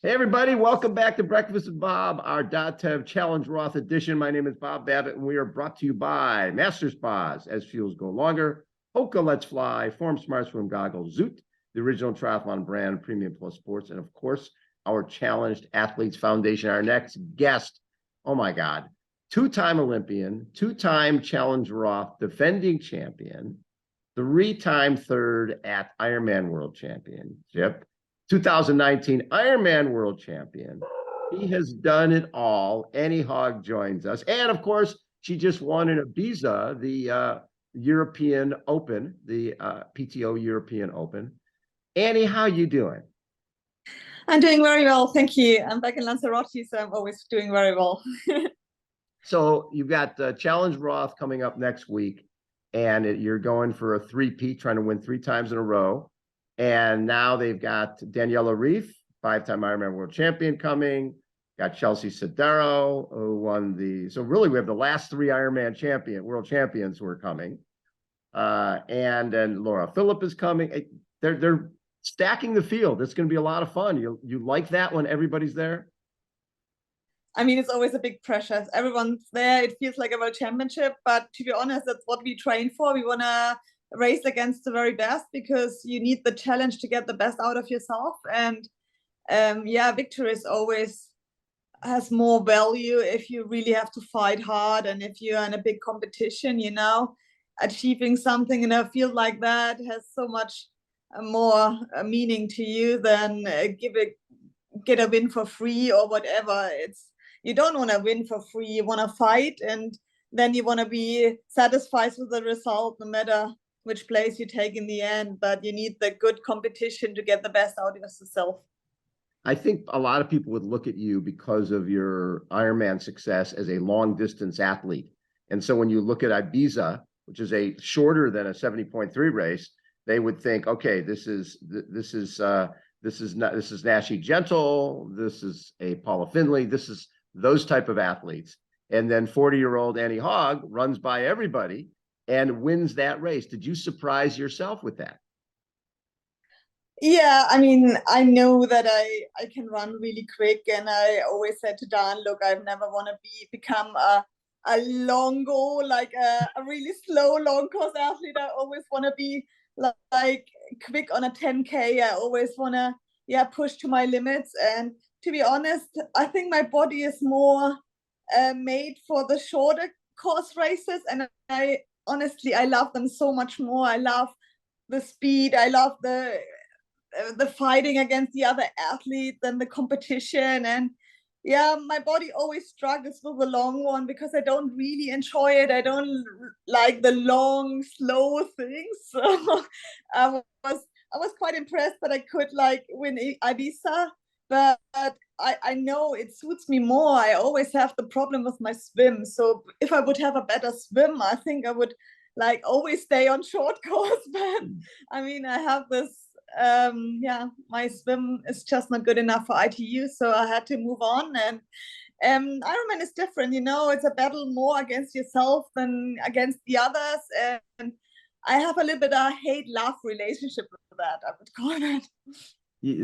Hey, everybody, welcome back to Breakfast with Bob, our .tev Challenge Roth edition. My name is Bob Babbitt, and we are brought to you by Master Spas, As Fuels Go Longer, HOKA Let's Fly, Form Smart Swim Goggles, Zoot, the original triathlon brand, Premium Plus Sports, and of course, our Challenged Athletes Foundation. Our next guest, oh my God, two-time Olympian, two-time Challenge Roth defending champion, three-time third at Ironman World Championship, 2019 Ironman World Champion. He has done it all. Annie Haug joins us. And of course, she just won in Ibiza, the European Open, the PTO European Open. Annie, how you doing? I'm doing very well, thank you. I'm back in Lanzarote, so I'm always doing very well. So you've got Challenge Roth coming up next week, and you're going for a three-peat, trying to win 3 times in a row. And now they've got Daniela Ryf, 5-time Ironman World Champion, coming. Got Chelsea Sodaro, who won the. So really, we have the last 3 Ironman World Champions who are coming. And then Laura Philipp is coming. They're stacking the field. It's going to be a lot of fun. You like that when everybody's there? I mean, it's always a big pressure. Everyone's there. It feels like a world championship, but to be honest, that's what we train for. We want to race against the very best because you need the challenge to get the best out of yourself. And yeah, victory is always has more value if you really have to fight hard and if you're in a big competition, achieving something in a field like that has so much more meaning to you than get a win for free or whatever. You don't want to win for free. You want to fight, and then you want to be satisfied with the result, no matter which place you take in the end. But you need the good competition to get the best out of yourself. I think a lot of people would look at you because of your Ironman success as a long distance athlete. And so when you look at Ibiza, which is a shorter than a 70.3 race, they would think, okay, this is Nashi Gentle, this is a Paula Findlay, this is those type of athletes. And then 40-year-old Annie Haug runs by everybody and wins that race. Did you surprise yourself with that? Yeah, I mean, I know that I can run really quick, and I always said to Dan, look, I've never want to become a long goal, like a really slow long course athlete. I always want to be like quick on a 10K. I always want to push to my limits. And to be honest, I think my body is more made for the shorter course races, and I honestly love them so much more. I love the speed. I love the fighting against the other athletes and the competition. And yeah, my body always struggles with the long one because I don't really enjoy it. I don't like the long, slow things. So I was quite impressed that I could win Ibiza, but I know it suits me more. I always have the problem with my swim. So if I would have a better swim, I think I would always stay on short course. But I mean, I have this my swim is just not good enough for ITU, so I had to move on. And Ironman is different, it's a battle more against yourself than against the others, and I have a little bit of a hate-love relationship with that, I would call it.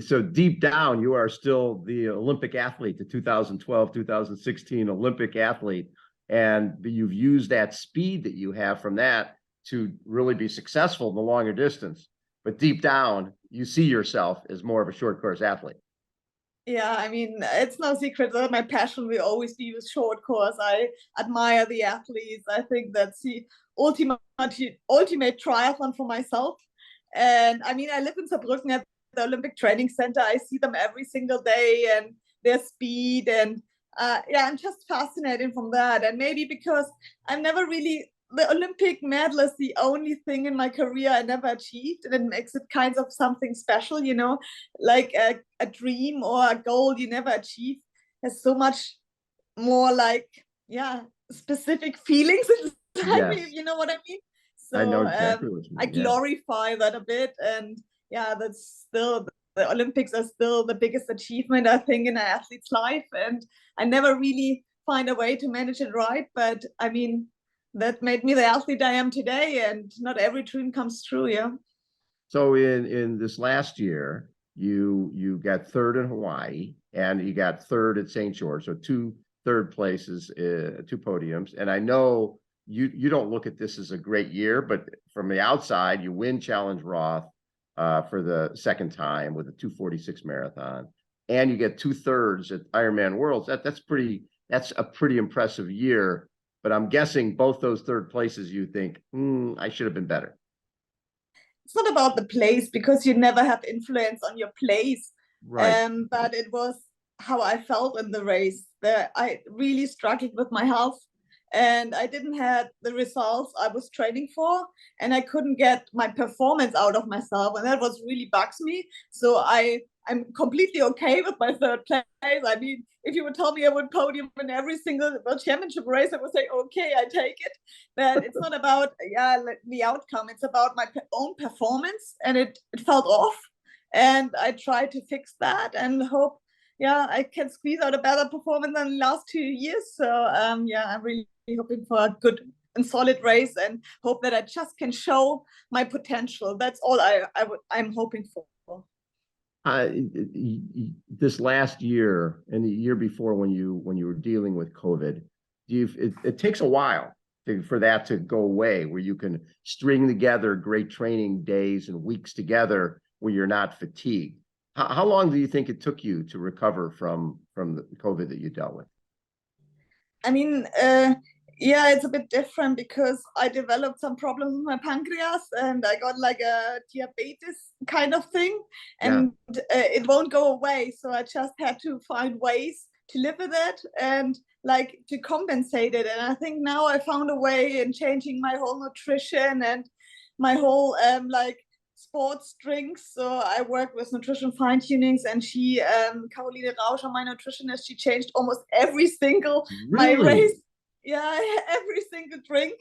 So deep down, you are still the Olympic athlete, the 2012, 2016 Olympic athlete, and you've used that speed that you have from that to really be successful in the longer distance. But deep down, you see yourself as more of a short course athlete. Yeah, I mean, it's no secret that my passion will always be with short course. I admire the athletes. I think that's the ultimate triathlon for myself. And I mean, I live in Saarbrücken at the Olympic Training Center. I see them every single day and their speed. And I'm just fascinated from that. And maybe because I've never really the Olympic medal is the only thing in my career I never achieved, and it makes it kind of something special, like a dream or a goal you never achieve has so much more specific feelings inside me, you know what I mean? So I know exactly what you mean. I glorify that a bit, and that's still the Olympics are still the biggest achievement I think in an athlete's life, and I never really find a way to manage it right, but I mean, that made me the athlete I am today, and not every dream comes true. Yeah. So in this last year, you got third in Hawaii, and you got third at St. George. So two third places, two podiums. And I know you don't look at this as a great year, but from the outside, you win Challenge Roth for the second time with a 2:46 marathon, and you get 2/3 at Ironman Worlds. That's a pretty impressive year. But I'm guessing both those third places, you think, I should have been better. It's not about the place, because you never have influence on your place. Right. But it was how I felt in the race. That I really struggled with my health, and I didn't have the results I was training for, and I couldn't get my performance out of myself, and that was really bugs me. So I'm completely okay with my third place. I mean, if you would tell me I would podium in every single World Championship race, I would say, okay, I take it. But it's not about the outcome. It's about my own performance, and it felt off. And I tried to fix that and hope, I can squeeze out a better performance than the last 2 years. So I'm really hoping for a good and solid race, and hope that I just can show my potential. That's all I'm hoping for. This last year and the year before, when you were dealing with COVID, it takes a while for that to go away, where you can string together great training days and weeks together where you're not fatigued. How long do you think it took you to recover from the COVID that you dealt with? I mean, it's a bit different, because I developed some problems with my pancreas, and I got like a diabetes kind of thing, and it won't go away. So I just had to find ways to live with it and like to compensate it. And I think now I found a way in changing my whole nutrition and my whole sports drinks. So I work with nutrition fine tunings, and she, Caroline Rauscher, my nutritionist, she changed almost every single my race. Every single drink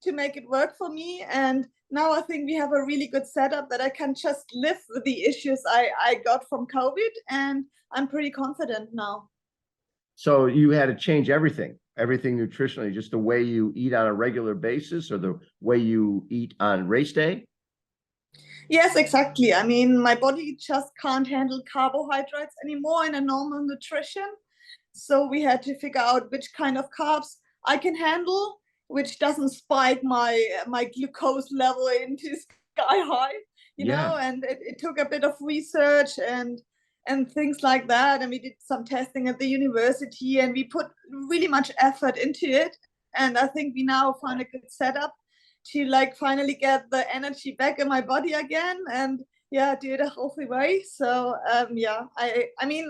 to make it work for me. And now I think we have a really good setup that I can just live with the issues I got from COVID, and I'm pretty confident now. So you had to change everything nutritionally, just the way you eat on a regular basis, or the way you eat on race day? Yes, exactly. I mean, my body just can't handle carbohydrates anymore in a normal nutrition. So we had to figure out which kind of carbs I can handle, which doesn't spike my glucose level into sky high, know. And it took a bit of research and things like that. And we did some testing at the university, and we put really much effort into it. And I think we now found a good setup to like finally get the energy back in my body again, and do it a healthy way. So I mean,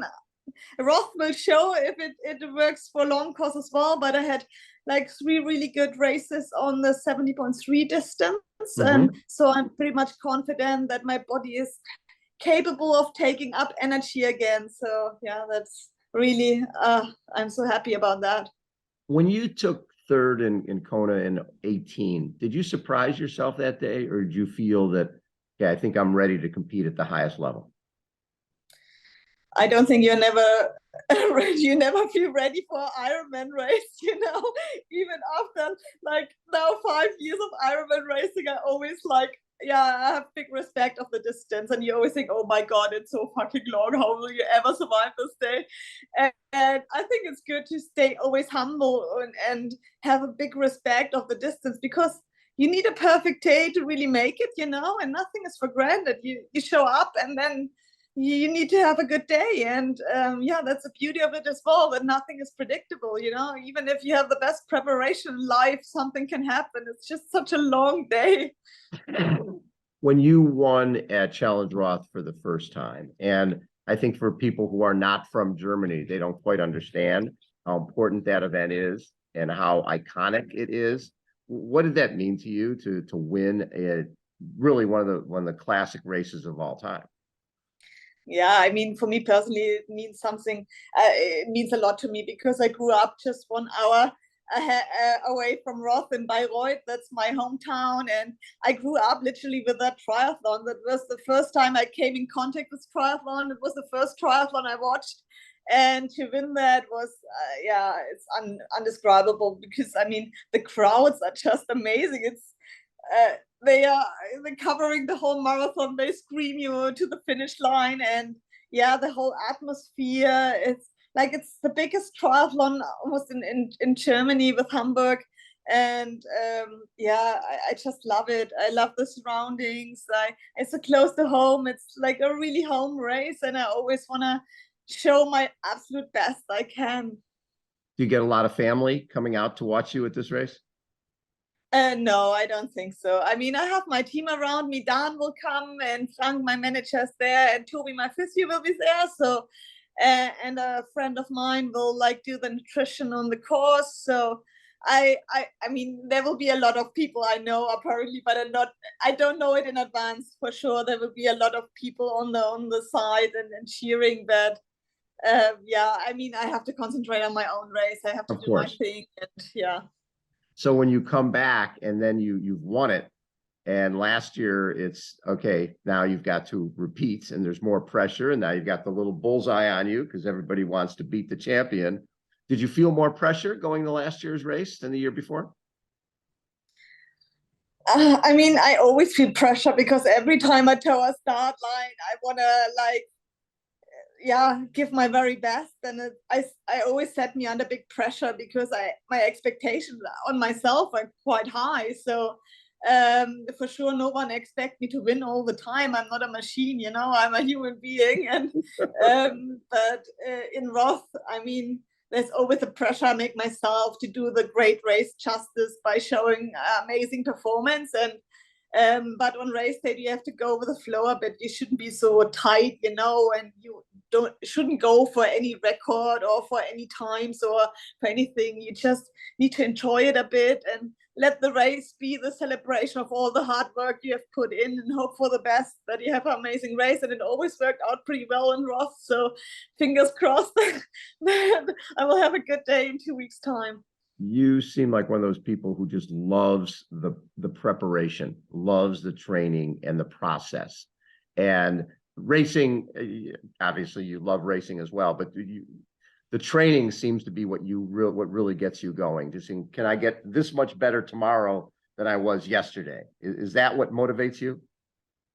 Roth will show if it works for long course as well, but I had like 3 really good races on the 70.3 distance. So I'm pretty much confident that my body is capable of taking up energy again. So that's really, I'm so happy about that. When you took third in Kona in 2018, did you surprise yourself that day, or did you feel that, I think I'm ready to compete at the highest level? I don't think you're never ready. You never feel ready for an Ironman race, even after like now 5 years of Ironman racing, I always like, I have big respect of the distance, and you always think, oh my God, it's so fucking long. How will you ever survive this day? And I think it's good to stay always humble and have a big respect of the distance, because you need a perfect day to really make it, and nothing is for granted. You show up, and then you need to have a good day. And that's the beauty of it as well, that nothing is predictable. Even if you have the best preparation in life, something can happen. It's just such a long day. When you won at Challenge Roth for the first time, and I think for people who are not from Germany, they don't quite understand how important that event is and how iconic it is. What did that mean to you to win really one of the classic races of all time? Yeah, I mean, for me personally, it means something. It means a lot to me, because I grew up just 1 hour away from Roth in Bayreuth. That's my hometown, and I grew up literally with that triathlon. That was the first time I came in contact with triathlon. It was the first triathlon I watched, and to win that was it's undescribable, because I mean, the crowds are just amazing. It's they're covering the whole marathon. They scream you to the finish line, and yeah, the whole atmosphere. It's like it's the biggest triathlon almost in Germany with Hamburg. And yeah, I just love it. I love the surroundings. It's so close to home. It's like a really home race, and I always want to show my absolute best I can. Do you get a lot of family coming out to watch you at this race? No, I don't think so. I mean, I have my team around me. Dan will come, and Frank, my manager, is there, and Toby, my physio, will be there. So, and a friend of mine will like do the nutrition on the course. So, I mean, there will be a lot of people I know apparently, but I don't know it in advance for sure. There will be a lot of people on the side and cheering. But yeah, I mean, I have to concentrate on my own race. I have to do my thing, and yeah. So when you come back and then you've won it, and last year it's okay, now you've got to repeat and there's more pressure, and now you've got the little bullseye on you because everybody wants to beat the champion. Did you feel more pressure going to last year's race than the year before? I mean, I always feel pressure because every time I toe a start line, I want to like, yeah, give my very best. And I always set me under big pressure because my expectations on myself are quite high. So for sure, no one expects me to win all the time. I'm not a machine, you know, I'm a human being. And but in Roth, I mean, there's always a pressure I make myself to do the great race justice by showing amazing performance. And but on race day you have to go with the flow a bit. You shouldn't be so tight, you know, and you shouldn't go for any record or for any times or for anything. You just need to enjoy it a bit and let the race be the celebration of all the hard work you have put in, and hope for the best, that you have an amazing race. And it always worked out pretty well in Roth, so fingers crossed that I will have a good day in 2 weeks' time. You seem like one of those people who just loves the preparation, loves the training and the process. And racing, obviously you love racing as well, but the training seems to be what really gets you going. Just saying, can I get this much better tomorrow than I was yesterday? Is that what motivates you?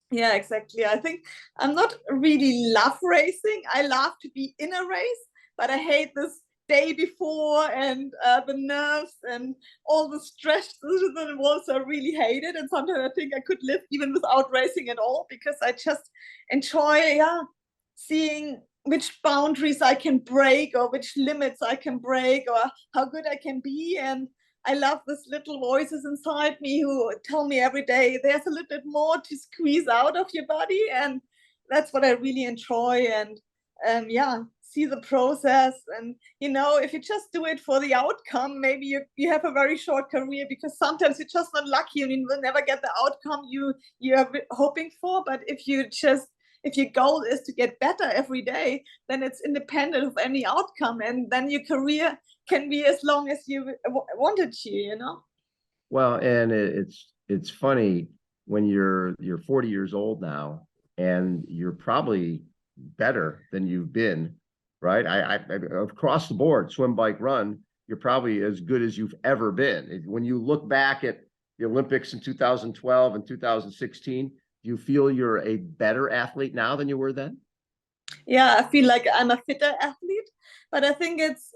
Yeah, exactly. I think I'm not really love racing. I love to be in a race, but I hate this day before and the nerves and all the stress that involves. I really hate it. And sometimes I think I could live even without racing at all, because I just enjoy, yeah, seeing which boundaries I can break or which limits I can break or how good I can be. And I love these little voices inside me who tell me every day there's a little bit more to squeeze out of your body. And that's what I really enjoy. And yeah, see the process. And you know, if you just do it for the outcome, maybe you have a very short career, because sometimes you're just not lucky and you will never get the outcome you're hoping for. But if your goal is to get better every day, then it's independent of any outcome, and then your career can be as long as you wanted to, you know. Well, and it's funny when you're 40 years old now, and you're probably better than you've been, right? I across the board, swim, bike, run, you're probably as good as you've ever been. When you look back at the Olympics in 2012 and 2016, do you feel you're a better athlete now than you were then? Yeah, I feel like I'm a fitter athlete, but I think it's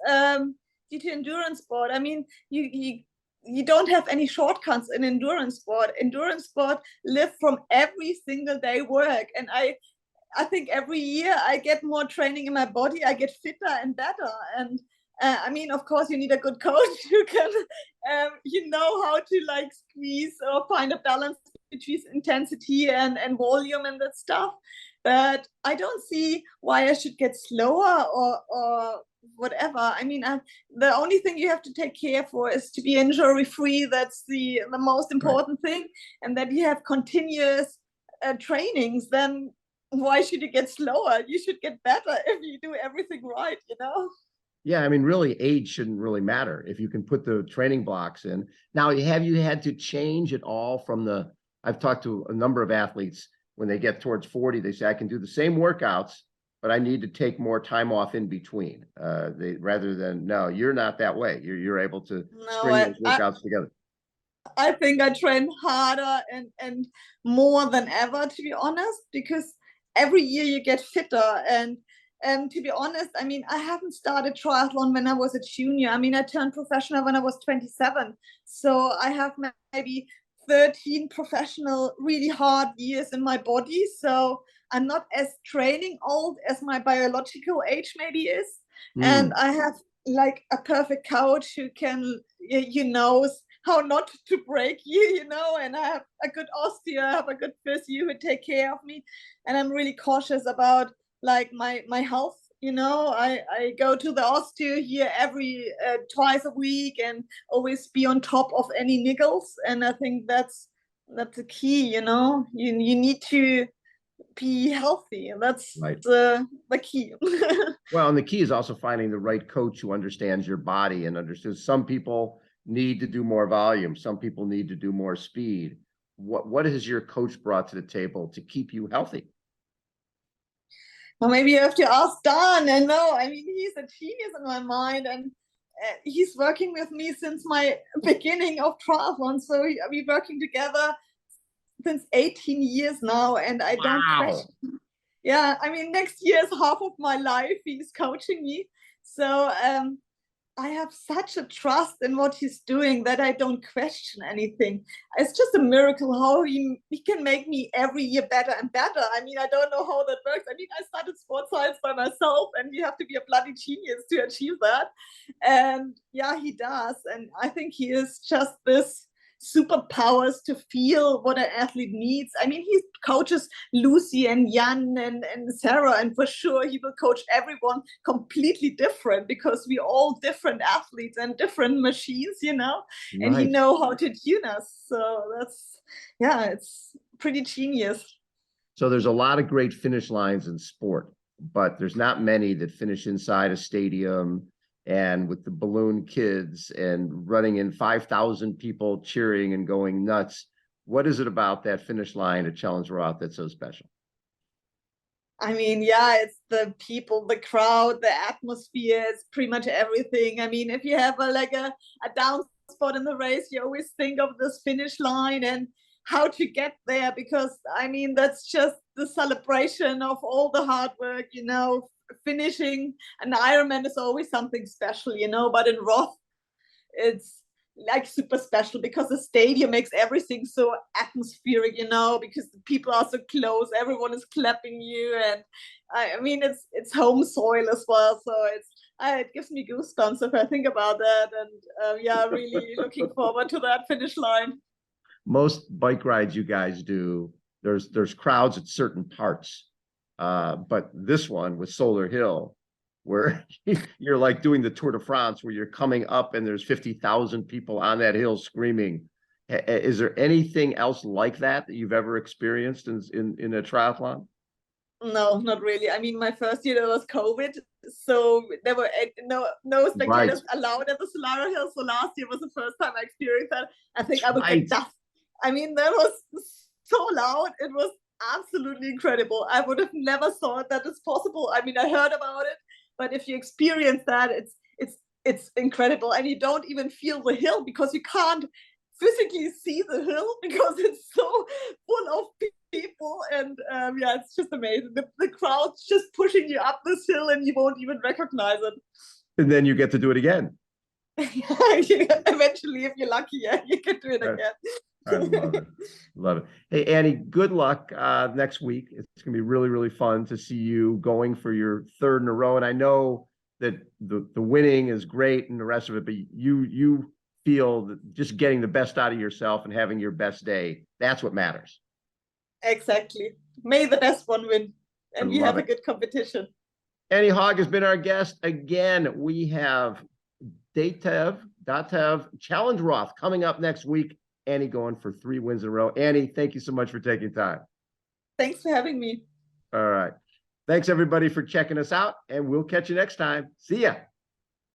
due to endurance sport. I mean, you don't have any shortcuts in endurance sport. Endurance sport live from every single day work, and I think every year I get more training in my body. I get fitter and better. And I mean, of course, you need a good coach who can, you know, how to like squeeze or find a balance between intensity and volume and that stuff. But I don't see why I should get slower or whatever. I mean, the only thing you have to take care for is to be injury free. That's the most important thing, and that you have continuous trainings. Then why should you get slower? You should get better if you do everything right, you know? Yeah, I mean, really, age shouldn't really matter if you can put the training blocks in. Now, have you had to change at all from I've talked to a number of athletes, when they get towards 40, they say, I can do the same workouts, but I need to take more time off in between. Rather than, no, you're not that way. You're able to string those workouts together. I think I train harder and more than ever, to be honest, because every year you get fitter. And to be honest, I mean, I haven't started triathlon when I was a junior. I mean, I turned professional when I was 27. So I have maybe 13 professional, really hard years in my body. So I'm not as training old as my biological age maybe is. And I have like a perfect coach who can, knows how not to break you, and I have a good osteo, I have a good physio who take care of me. And I'm really cautious about like my health. I go to the osteo here every twice a week and always be on top of any niggles. And I think that's the key. You need to be healthy, and that's Right. the key. Well, and the key is also finding the right coach who understands your body and understands some people need to do more volume, some people need to do more speed. What has your coach brought to the table to keep you healthy? Well, maybe you have to ask Dan. And no, I mean, he's a genius in my mind, and he's working with me since my beginning of triathlon. So we're working together since 18 years now, and I don't question. Yeah, I mean, next year is half of my life. He's coaching me. So I have such a trust in what he's doing that I don't question anything. It's just a miracle how he can make me every year better and better. I mean, I don't know how that works. I mean, I started sports science by myself, and you have to be a bloody genius to achieve that. And yeah, he does. And I think he is just this superpowers to feel what an athlete needs. I mean, he coaches Lucy and Jan and Sarah, and for sure he will coach everyone completely different because we're all different athletes and different machines, and he know how to tune us. So it's pretty genius. So there's a lot of great finish lines in sport, but there's not many that finish inside a stadium and with the balloon kids and running in 5,000 people cheering and going nuts. What is it about that finish line at Challenge Roth that's so special? I mean, yeah, it's the people, the crowd, the atmosphere, it's pretty much everything. I mean, if you have a down spot in the race, you always think of this finish line and how to get there, because I mean, that's just the celebration of all the hard work, finishing an Ironman is always something special, but in Roth, it's like super special because the stadium makes everything so atmospheric, because the people are so close, everyone is clapping you, and I mean it's home soil as well, so it gives me goosebumps if I think about that. And really looking forward to that finish line. Most bike rides you guys do, there's crowds at certain parts, but this one with Solar Hill, where you're like doing the Tour de France, where you're coming up and there's 50,000 people on that hill screaming. Is there anything else like that you've ever experienced in a triathlon? No, not really. I mean, my first year there was COVID, so there were no spectators allowed at the Solar Hill. So last year was the first time I experienced that. I think I would get dust. I mean, that was so loud. It was absolutely incredible. I would have never thought that it's possible. I mean, I heard about it, but if you experience that, it's incredible. And you don't even feel the hill because you can't physically see the hill because it's so full of people. And it's just amazing. The crowd's just pushing you up this hill and you won't even recognize it. And then you get to do it again. Eventually, if you're lucky, you can do it again. I love it. Love it. Hey, Annie, good luck next week. It's going to be really, really fun to see you going for your third in a row. And I know that the winning is great and the rest of it, but you feel that just getting the best out of yourself and having your best day, that's what matters. Exactly. May the best one win. And we have a good competition. Annie Haug has been our guest. Again, we have Datev Challenge Roth coming up next week. Annie going for 3 wins in a row. Annie, thank you so much for taking time. Thanks for having me. All right. Thanks, everybody, for checking us out, and we'll catch you next time. See ya.